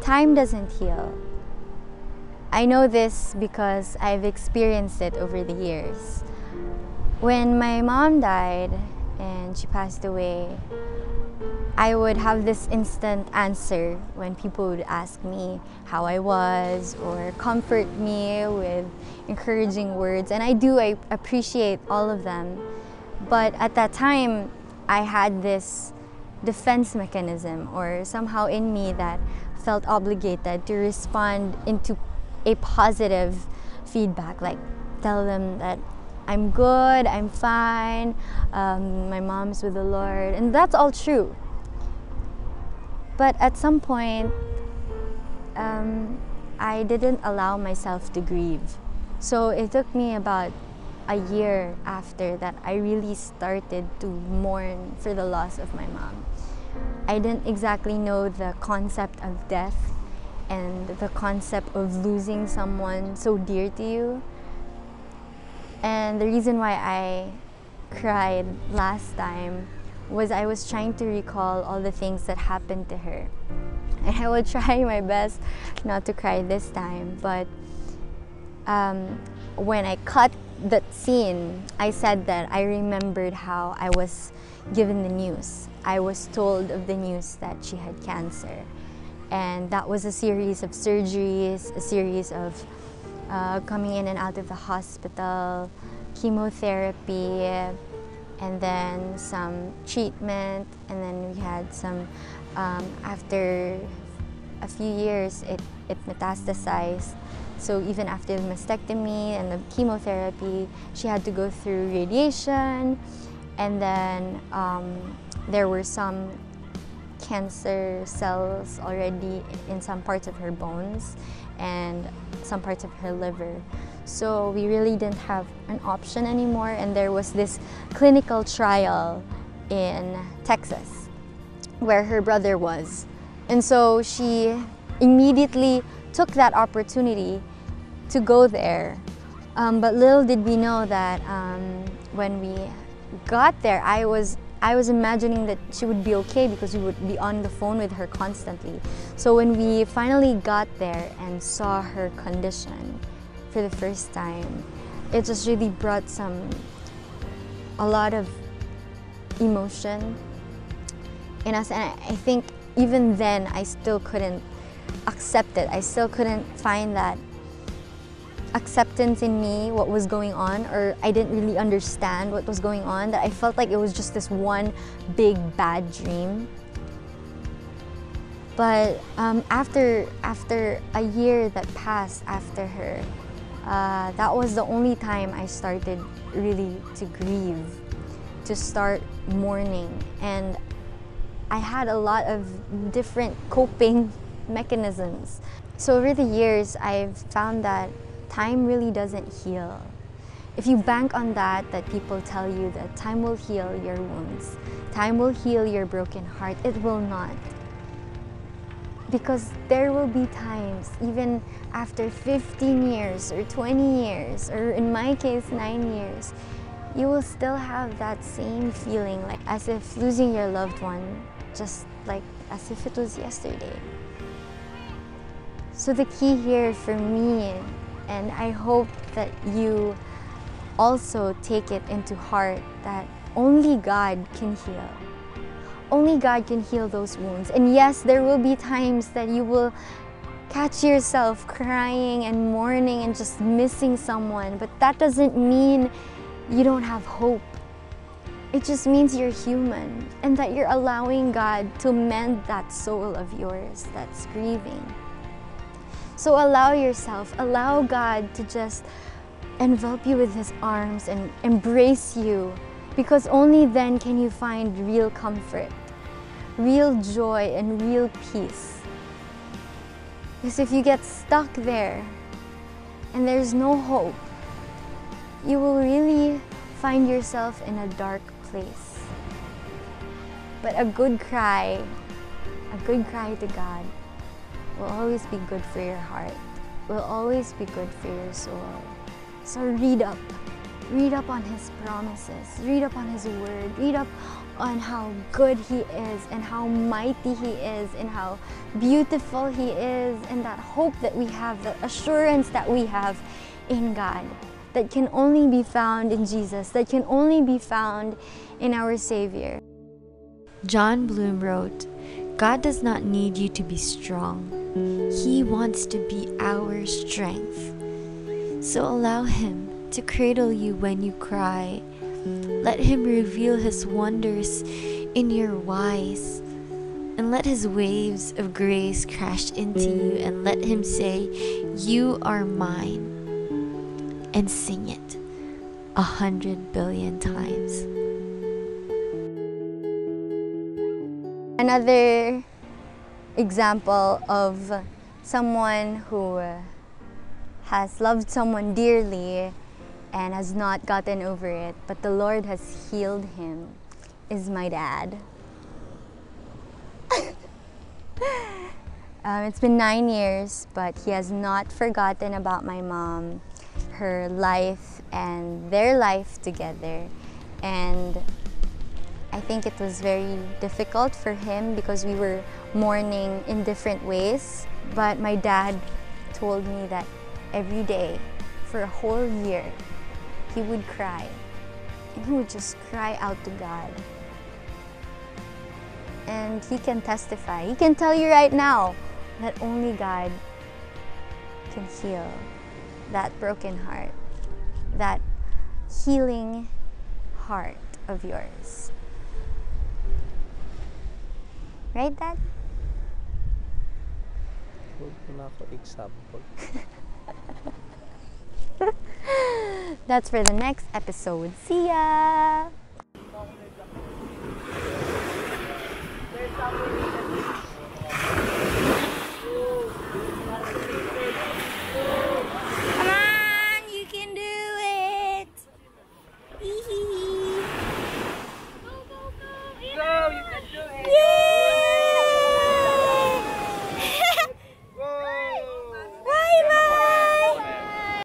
Time doesn't heal. I know this because I've experienced it over the years. When my mom died and she passed away, I would have this instant answer when people would ask me how I was or comfort me with encouraging words. And I appreciate all of them. But at that time, I had this defense mechanism or somehow in me that felt obligated to respond into a positive feedback, like tell them that I'm good, I'm fine, my mom's with the Lord, and that's all true. But at some point, I didn't allow myself to grieve. So it took me about a year after that I really started to mourn for the loss of my mom. I didn't exactly know the concept of death and the concept of losing someone so dear to you. And the reason why I cried last time was I was trying to recall all the things that happened to her. And I will try my best not to cry this time, but when I cut that scene, I said that I remembered how I was given the news. I was told of the news that she had cancer. And that was a series of surgeries, a series of coming in and out of the hospital, chemotherapy, and then some treatment, and then we had some, after a few years, it metastasized. So even after the mastectomy and the chemotherapy, she had to go through radiation, and then there were some cancer cells already in some parts of her bones and some parts of her liver. So we really didn't have an option anymore, and there was this clinical trial in Texas where her brother was. And so she immediately took that opportunity to go there. But little did we know that when we got there, I was imagining that she would be okay because we would be on the phone with her constantly. So when we finally got there and saw her condition for the first time, it just really brought a lot of emotion in us. And I think even then I still couldn't accept it. I still couldn't find that acceptance in me, what was going on, or I didn't really understand what was going on, that I felt like it was just this one big bad dream. But after a year that passed after her, that was the only time I started really to grieve, to start mourning. And I had a lot of different coping mechanisms. So over the years, I've found that time really doesn't heal. If you bank on that people tell you that time will heal your wounds, time will heal your broken heart, it will not. Because there will be times, even after 15 years or 20 years, or in my case, 9 years, you will still have that same feeling, like as if losing your loved one, just like as if it was yesterday. So the key here for me, and I hope that you also take it into heart, that only God can heal. Only God can heal those wounds. And yes, there will be times that you will catch yourself crying and mourning and just missing someone, but that doesn't mean you don't have hope. It just means you're human and that you're allowing God to mend that soul of yours that's grieving. So allow yourself, allow God to just envelop you with His arms and embrace you, because only then can you find real comfort, real joy, and real peace. Because if you get stuck there and there's no hope, you will really find yourself in a dark place. But a good cry to God will always be good for your heart, will always be good for your soul. So read up, Read up on His promises. Read up on His word. Read up on how good He is and how mighty He is and how beautiful He is, and that hope that we have, the assurance that we have in God that can only be found in Jesus, that can only be found in our Savior. John Bloom wrote, "God does not need you to be strong. He wants to be our strength. So allow Him to cradle you when you cry. Let Him reveal His wonders in your whys, and let His waves of grace crash into you, and let Him say, 'You are mine,' and sing it 100 billion times." Another example of someone who has loved someone dearly and has not gotten over it, but the Lord has healed him, is my dad. It's been 9 years, but he has not forgotten about my mom, her life, and their life together. And I think it was very difficult for him because we were mourning in different ways. But my dad told me that every day for a whole year, he would cry. And he would just cry out to God. And he can testify. He can tell you right now that only God can heal that broken heart, that healing heart of yours. Right, Dad? Huwag mo na ako example. That's for the next episode. See ya!